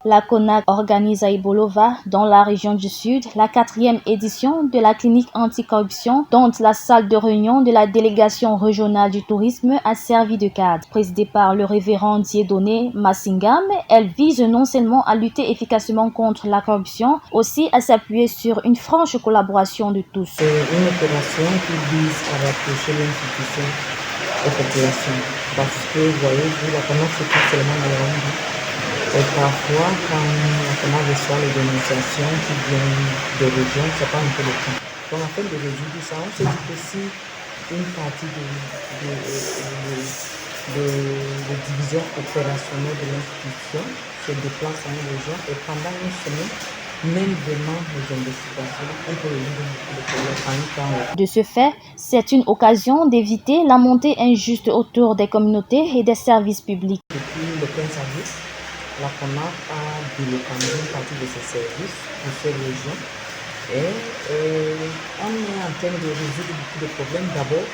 La CONAC organise à Ibolova, dans la région du Sud, la 4e édition de la clinique anticorruption, dont la salle de réunion de la délégation régionale du tourisme a servi de cadre. Présidée par le révérend Dieudonné Massingam, elle vise non seulement à lutter efficacement contre la corruption, aussi à s'appuyer sur une franche collaboration de tous. C'est une opération qui vise à rapprocher l'institution aux populations. Parce que, voyez-vous, la CONAC se trouve seulement dans le monde. Et parfois, quand la CONAC reçoit les dénonciations qui viennent des régions, c'est pas un peu le cas. Donc, afin de résoudre ça, on s'est dit que si une partie de division opérationnelle de l'institution se déplace à une région et pendant une semaine, même vraiment les investigations, on peut résoudre beaucoup de problèmes en un temps. De ce fait, c'est une occasion d'éviter la montée injuste autour des communautés et des services publics. Depuis le 15 avril, la CONAC a délocalisé une partie de ses services pour ces régions et on est en train de résoudre beaucoup de problèmes. D'abord,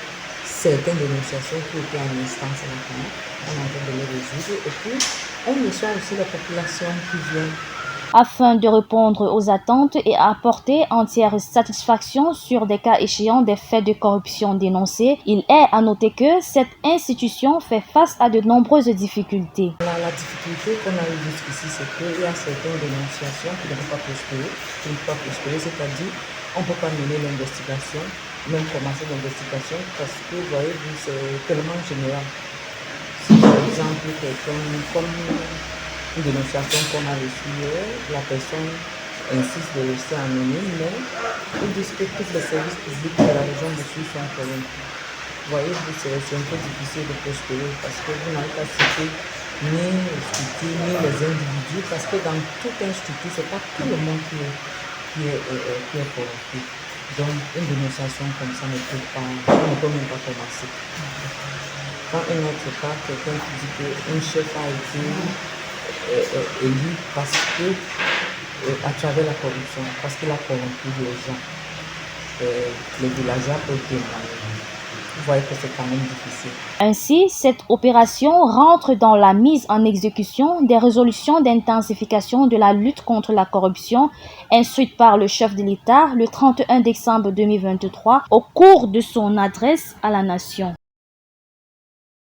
certaines dénonciations qui étaient en instance à la CONAC, on est en train de les résoudre et puis on reçoit aussi la population qui vient. Afin de répondre aux attentes et apporter entière satisfaction sur des cas échéants des faits de corruption dénoncés, il est à noter que cette institution fait face à de nombreuses difficultés. La difficulté qu'on a eue jusqu'ici, c'est qu'il y a certaines dénonciations qui ne vont pas prospérer, c'est-à-dire on ne peut pas mener l'investigation, même commencer l'investigation, parce que, voyez-vous, c'est tellement général. Si par exemple, quelqu'un, comme une dénonciation qu'on a reçue hier, la personne insiste de rester anonyme, mais ils disent que tous les services publics de la région de Sud sont corrompus. Voyez-vous, c'est un peu difficile de prospérer parce que vous n'avez pas cité ni les structures, ni les individus, parce que dans toute institution, ce n'est pas tout le monde qui est corrompu. Donc, une dénonciation comme ça ne peut même pas commencer. Quand un autre cas, quelqu'un qui dit qu'un chef a été élu parce que, à travers la corruption, parce qu'il a corrompu les gens, les villageois peuvent témoigner. Vous voyez que c'est quand même difficile. Ainsi, cette opération rentre dans la mise en exécution des résolutions d'intensification de la lutte contre la corruption instruites par le chef de l'État le 31 décembre 2023 au cours de son adresse à la nation.